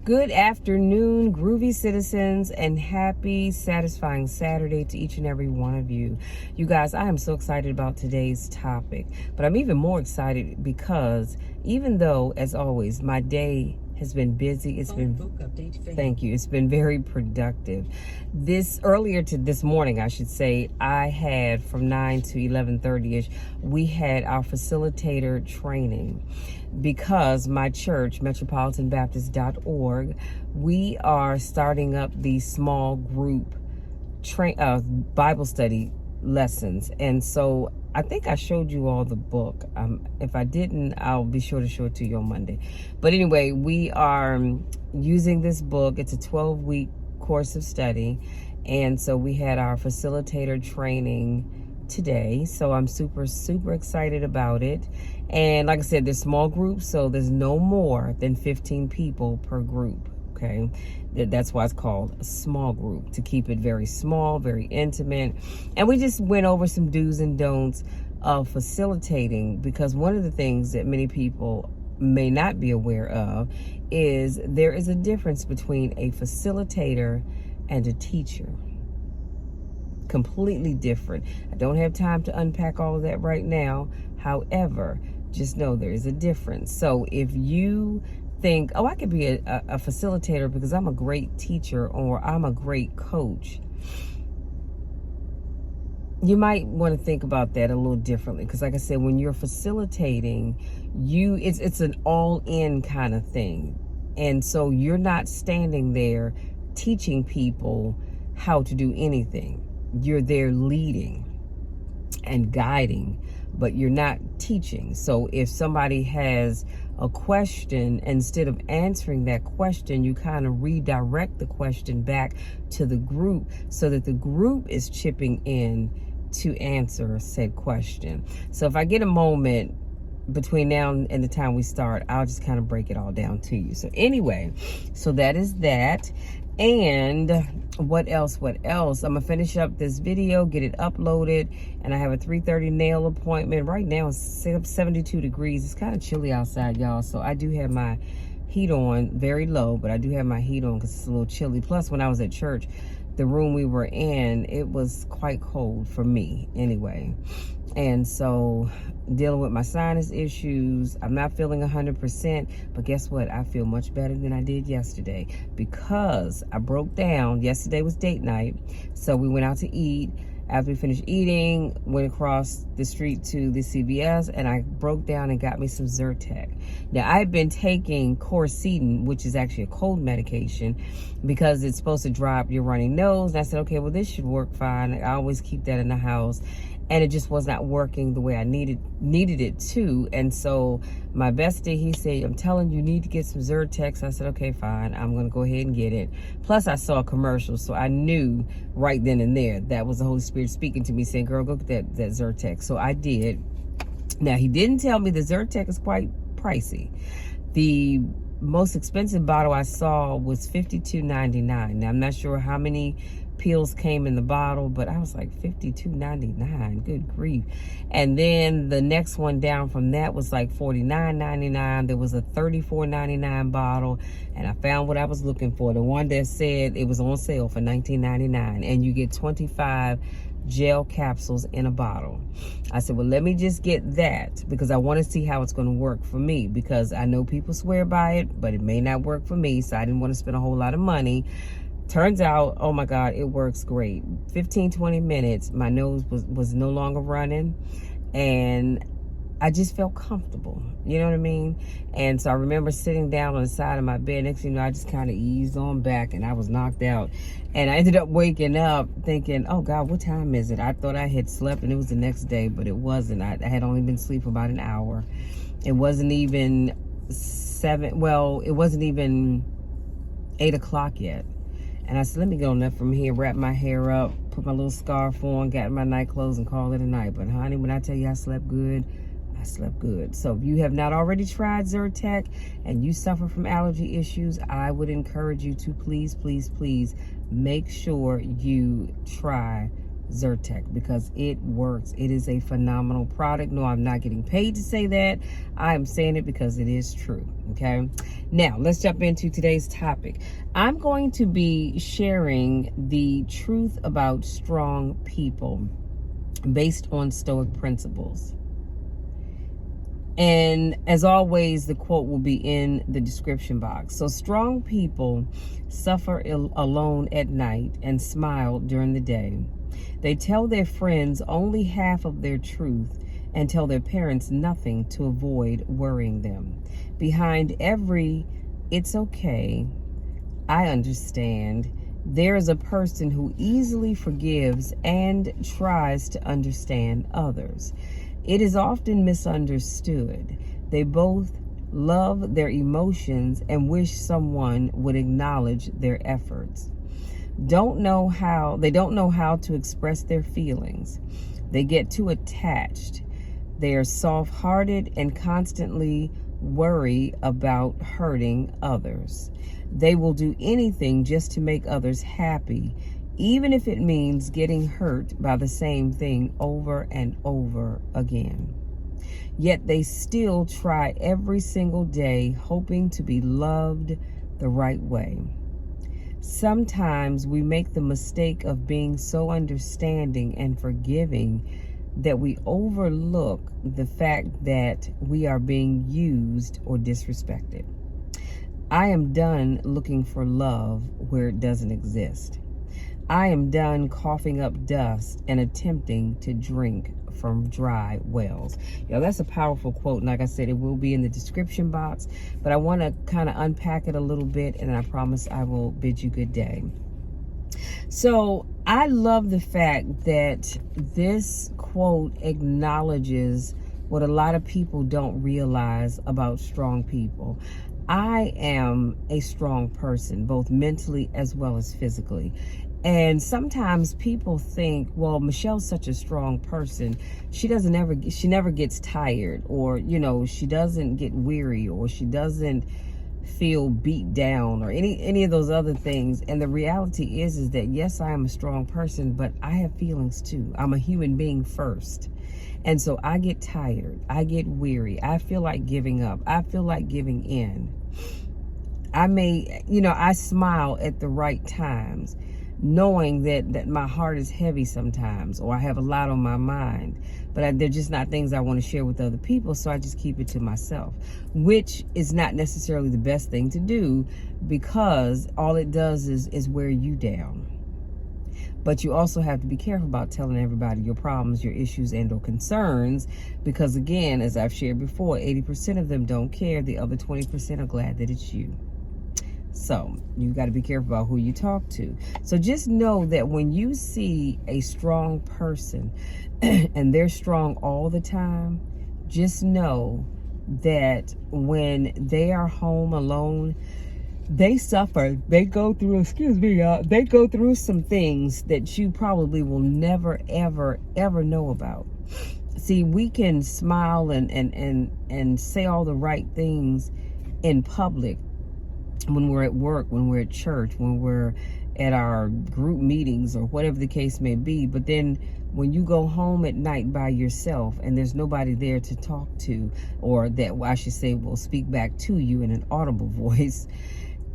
Good afternoon, groovy citizens, and happy, satisfying Saturday to each and every one of you. You guys, I am so excited about today's topic, but I'm even more excited because even though, as always, my day has been busy, thank you, it's been very productive. This morning, I should say, I had from 9 to 11:30ish, we had our facilitator training. Because my church, metropolitanbaptist.org, we are starting up these small group Bible study lessons. And so I think I showed you all the book. If I didn't, I'll be sure to show it to you on Monday. But anyway, we are using this book. It's a 12-week course of study. And so we had our facilitator training today, so I'm super excited about it. And like I said, there's small groups, so there's no more than 15 people per group. Okay, that's why it's called a small group, to keep it very small, very intimate. And we just went over some do's and don'ts of facilitating, because one of the things that many people may not be aware of is there is a difference between a facilitator and a teacher. Completely different. I don't have time to unpack all of that right now. However, just know there is a difference. So if you think, oh, I could be a facilitator because I'm a great teacher or I'm a great coach, you might want to think about that a little differently. Because like I said, when you're facilitating, it's an all-in kind of thing. And so you're not standing there teaching people how to do anything. You're there leading and guiding, but you're not teaching. So if somebody has a question, instead of answering that question, you kind of redirect the question back to the group so that the group is chipping in to answer said question. So if I get a moment between now and the time we start, I'll just kind of break it all down to you. So anyway, so that is that. And what else? I'm gonna finish up this video, get it uploaded, and I have a 3:30 nail appointment. Right now it's 72 degrees. It's kind of chilly outside, y'all, so I do have my heat on very low, but I do have my heat on because it's a little chilly. Plus, when I was at church, the room we were in, it was quite cold for me anyway. And so dealing with my sinus issues, I'm not feeling 100%, but guess what? I feel much better than I did yesterday because I broke down. Yesterday was date night, so we went out to eat. After we finished eating, went across the street to the CVS, and I broke down and got me some Zyrtec. Now, I've been taking Coricidin, which is actually a cold medication, because it's supposed to dry up your runny nose. And I said, okay, well, this should work fine. I always keep that in the house. And it just was not working the way I needed it to. And so my bestie, he said, I'm telling you, you need to get some Zyrtec. So I said, okay, fine. I'm going to go ahead and get it. Plus, I saw a commercial, so I knew right then and there that was the Holy Spirit speaking to me, saying, girl, go get that Zyrtec. So I did. Now, he didn't tell me the Zyrtec is quite pricey. The most expensive bottle I saw was $52.99. Now, I'm not sure how many pills came in the bottle, but I was like, $52.99, good grief. And then the next one down from that was like $49.99. There was a $34.99 bottle, and I found what I was looking for, the one that said it was on sale for $19.99, and you get 25 gel capsules in a bottle. I said, well, let me just get that because I want to see how it's going to work for me, because I know people swear by it, but it may not work for me, so I didn't want to spend a whole lot of money. Turns out, oh my God, it works great. 15-20 minutes, my nose was no longer running, and I just felt comfortable. You know what I mean? And so I remember sitting down on the side of my bed. Next thing you know, I just kind of eased on back, and I was knocked out. And I ended up waking up thinking, oh God, what time is it? I thought I had slept and it was the next day, but it wasn't. I had only been asleep for about an hour. It wasn't even it wasn't even 8 o'clock yet. And I said, let me get on up from here, wrap my hair up, put my little scarf on, got my night clothes, and call it a night. But honey, when I tell you I slept good, I slept good. So if you have not already tried Zyrtec and you suffer from allergy issues, I would encourage you to please make sure you try Zyrtec, because it works. It is a phenomenal product. No, I'm not getting paid to say that. I am saying it because it is true. Okay. Now let's jump into today's topic. I'm going to be sharing the truth about strong people based on Stoic principles. And as always, the quote will be in the description box. So strong people suffer alone at night and smile during the day. They tell their friends only half of their truth and tell their parents nothing to avoid worrying them. Behind every "it's okay, I understand," there is a person who easily forgives and tries to understand others. It is often misunderstood. They both love their emotions and wish someone would acknowledge their efforts. They don't know how to express their feelings. They get too attached. They are soft-hearted and constantly worry about hurting others. They will do anything just to make others happy, even if it means getting hurt by the same thing over and over again. Yet they still try every single day, hoping to be loved the right way. Sometimes we make the mistake of being so understanding and forgiving that we overlook the fact that we are being used or disrespected. I am done looking for love where it doesn't exist. I am done coughing up dust and attempting to drink from dry wells. That's a powerful quote. And like I said, it will be in the description box, but I want to kind of unpack it a little bit, and I promise I will bid you good day. So I love the fact that this quote acknowledges what a lot of people don't realize about strong people. I am a strong person, both mentally as well as physically. And sometimes people think, well, Michelle's such a strong person. She never gets tired, or, she doesn't get weary, or she doesn't feel beat down, or any of those other things. And the reality is that yes, I am a strong person, but I have feelings too. I'm a human being first. And so I get tired. I get weary. I feel like giving up. I feel like giving in. I smile at the right times, knowing that my heart is heavy sometimes, or I have a lot on my mind, but they're just not things I want to share with other people, so I just keep it to myself, which is not necessarily the best thing to do, because all it does is wear you down. But you also have to be careful about telling everybody your problems, your issues, and or concerns, because again, as I've shared before, 80% of them don't care. The other 20% are glad that it's you. So you got to be careful about who you talk to. So just know that when you see a strong person and they're strong all the time, just know that when they are home alone, they suffer. They go through, they go through some things that you probably will never, ever, ever know about. See, we can smile and say all the right things in public, when we're at work, when we're at church, when we're at our group meetings, or whatever the case may be. But then when you go home at night by yourself and there's nobody there to talk to, or that I should say will speak back to you in an audible voice,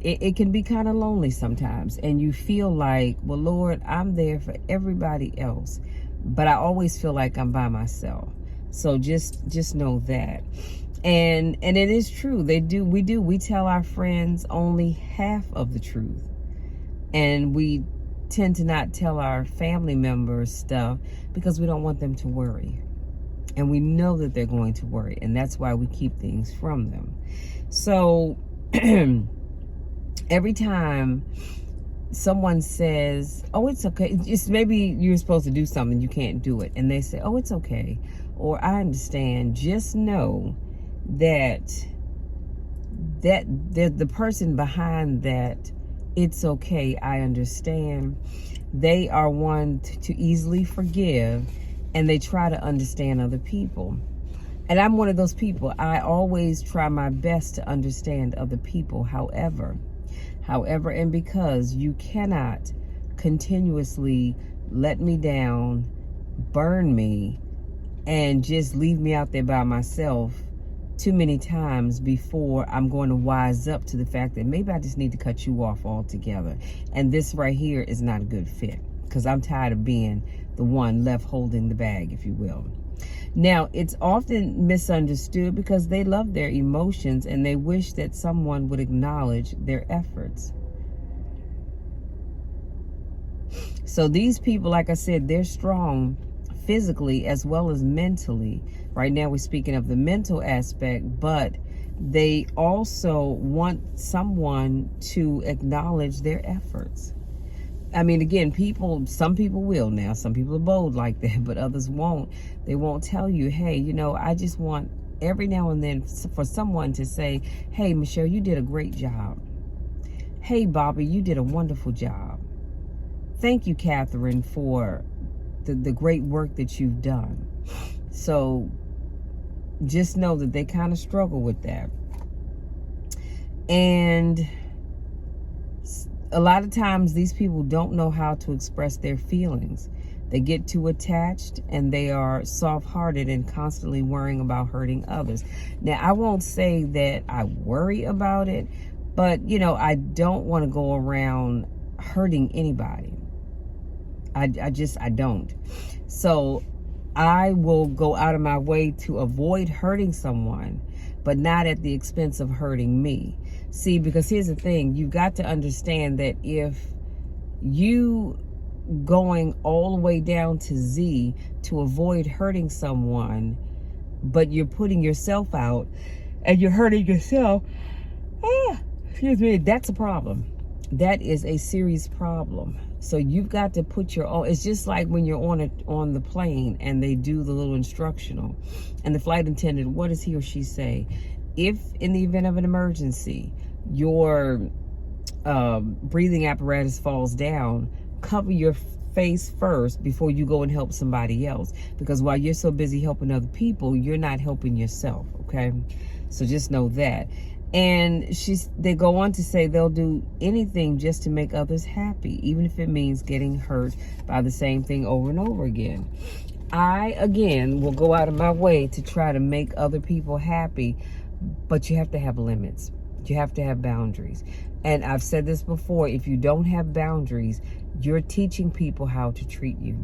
it can be kind of lonely sometimes. And you feel like, well, Lord, I'm there for everybody else, but I always feel like I'm by myself. So just know that. And it is true. We tell our friends only half of the truth. And we tend to not tell our family members stuff because we don't want them to worry. And we know that they're going to worry. And that's why we keep things from them. So every time someone says, oh, it's okay, just maybe you're supposed to do something, you can't do it, and they say, oh, it's okay, or I understand, just know that the person behind that "it's okay, I understand," they are one to easily forgive, and they try to understand other people. And I'm one of those people. I always try my best to understand other people. However, and because you cannot continuously let me down, burn me, and just leave me out there by myself too many times before I'm going to wise up to the fact that maybe I just need to cut you off altogether. And this right here is not a good fit, because I'm tired of being the one left holding the bag, if you will. Now, it's often misunderstood because they love their emotions and they wish that someone would acknowledge their efforts. So these people, like I said, they're strong physically as well as mentally. Right now we're speaking of the mental aspect, but they also want someone to acknowledge their efforts. I mean, again, some people will now. Some people are bold like that, but others won't. They won't tell you, hey, you know, I just want every now and then for someone to say, hey, Michelle, you did a great job. Hey, Bobby, you did a wonderful job. Thank you, Catherine, for the great work that you've done. So just know that they kind of struggle with that. And a lot of times these people don't know how to express their feelings. They get too attached and they are soft-hearted and constantly worrying about hurting others. Now, I won't say that I worry about it, but, you know, I don't want to go around hurting anybody. I don't. So I will go out of my way to avoid hurting someone, but not at the expense of hurting me. See, because here's the thing, you've got to understand that if you going all the way down to Z to avoid hurting someone, but you're putting yourself out and you're hurting yourself, excuse me, that's a problem. That is a serious problem. So you've got to put your own. It's just like when you're on the plane and they do the little instructional, and the flight attendant, what does he or she say? If in the event of an emergency, your breathing apparatus falls down, cover your face first before you go and help somebody else. Because while you're so busy helping other people, you're not helping yourself. Okay, so just know that. And they go on to say they'll do anything just to make others happy, even if it means getting hurt by the same thing over and over again. I, again, will go out of my way to try to make other people happy, but you have to have limits. You have to have boundaries. And I've said this before, if you don't have boundaries, you're teaching people how to treat you.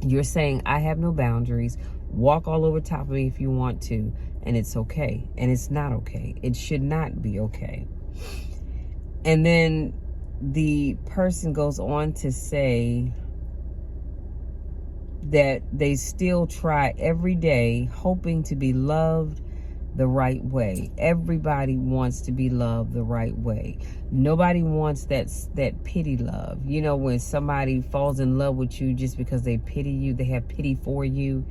You're saying, I have no boundaries. Walk all over top of me if you want to, and it's okay. And it's not okay. It should not be okay. And then the person goes on to say that they still try every day, hoping to be loved the right way. Everybody wants to be loved the right way. Nobody wants that pity love. You know, when somebody falls in love with you just because they pity you, they have pity for you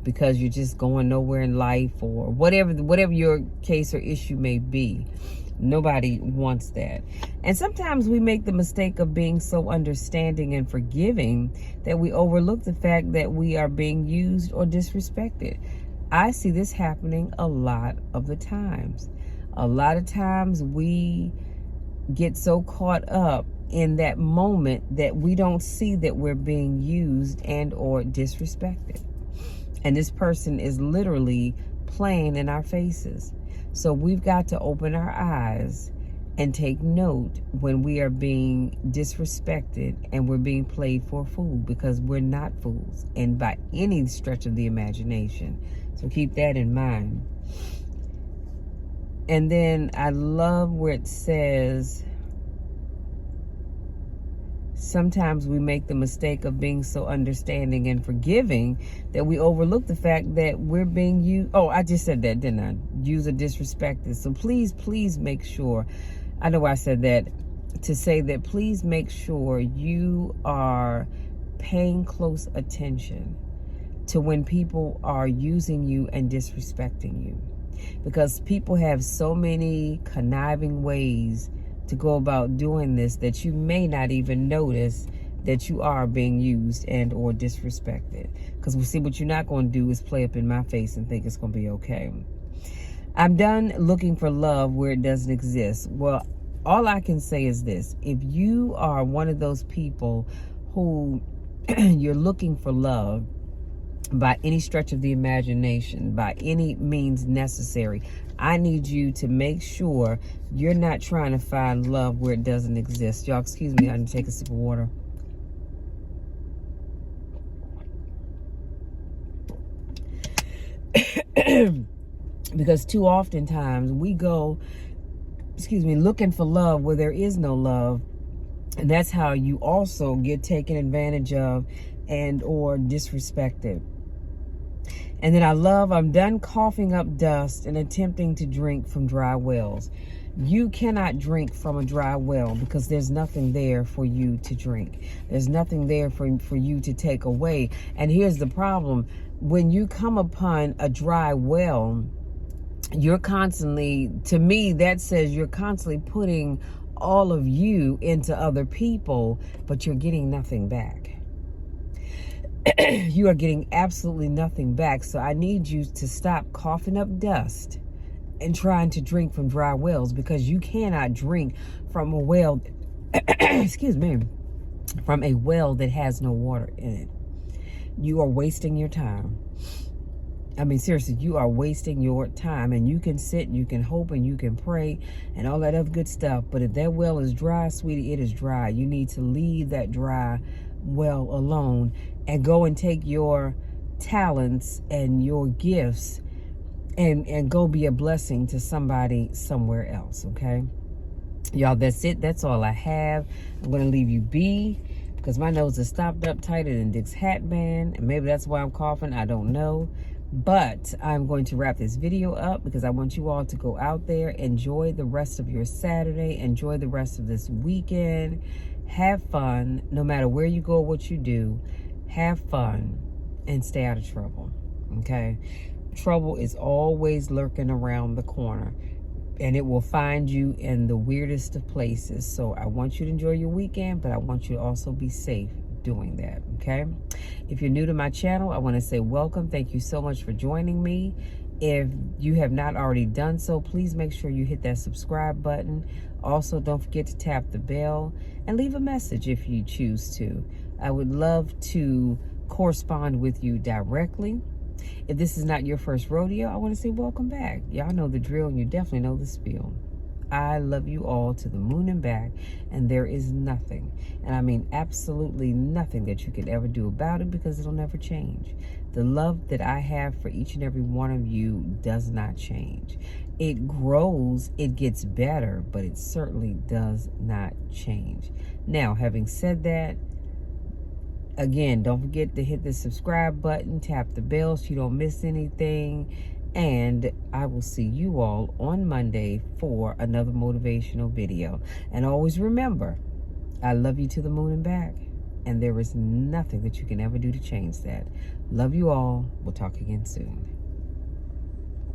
because you're just going nowhere in life, or whatever your case or issue may be. Nobody wants that. And sometimes we make the mistake of being so understanding and forgiving that we overlook the fact that we are being used or disrespected. I see this happening a lot of the times. A lot of times we get so caught up in that moment that we don't see that we're being used and or disrespected. And this person is literally playing in our faces. So we've got to open our eyes and take note when we are being disrespected and we're being played for a fool, because we're not fools, and by any stretch of the imagination. So keep that in mind. And then I love where it says, sometimes we make the mistake of being so understanding and forgiving that we overlook the fact that we're being used. Oh, I just said that, didn't I? Use or disrespected. So please make sure. I know I said that to say that please make sure you are paying close attention to when people are using you and disrespecting you. Because people have so many conniving ways to go about doing this that you may not even notice that you are being used and or disrespected. Because we see, what you're not going to do is play up in my face and think it's going to be okay. I'm done looking for love where it doesn't exist. Well, all I can say is this. If you are one of those people who you're looking for love by any stretch of the imagination, by any means necessary, I need you to make sure you're not trying to find love where it doesn't exist. Y'all, excuse me, I need to take a sip of water. Because too often times we go, looking for love where there is no love. And that's how you also get taken advantage of and or disrespected. And then I'm done coughing up dust and attempting to drink from dry wells. You cannot drink from a dry well because there's nothing there for you to drink. There's nothing there for you to take away. And here's the problem. When you come upon a dry well, you're constantly, to me, that says you're constantly putting all of you into other people, but you're getting nothing back. You are getting absolutely nothing back. So I need you to stop coughing up dust and trying to drink from dry wells, because you cannot drink from a well, excuse me, from a well that has no water in it. You are wasting your time. I mean, seriously, you are wasting your time. And you can sit, you can hope, and you can pray and all that other good stuff. But if that well is dry, sweetie, it is dry. You need to leave that dry well alone and go and take your talents and your gifts and go be a blessing to somebody somewhere else, okay? Y'all, that's it. That's all I have. I'm going to leave you be because my nose is stopped up tighter than Dick's hat band. And maybe that's why I'm coughing. I don't know. But I'm going to wrap this video up because I want you all to go out there, enjoy the rest of your Saturday, enjoy the rest of this weekend, have fun, no matter where you go or what you do, have fun and stay out of trouble, okay? Trouble is always lurking around the corner and it will find you in the weirdest of places. So I want you to enjoy your weekend, but I want you to also be safe doing that, okay? If you're new to my channel, I want to say welcome. Thank you so much for joining me. If you have not already done so, please make sure you hit that subscribe button. Also, don't forget to tap the bell and leave a message if you choose to. I would love to correspond with you directly. If this is not your first rodeo, I want to say welcome back. Y'all know the drill and you definitely know the spiel. I love you all to the moon and back, and there is nothing, and I mean absolutely nothing that you could ever do about it, because it'll never change. The love that I have for each and every one of you does not change. It grows, it gets better, but it certainly does not change. Now, having said that, again, don't forget to hit the subscribe button, tap the bell so you don't miss anything. And I will see you all on Monday for another motivational video. And always remember, I love you to the moon and back. And there is nothing that you can ever do to change that. Love you all. We'll talk again soon.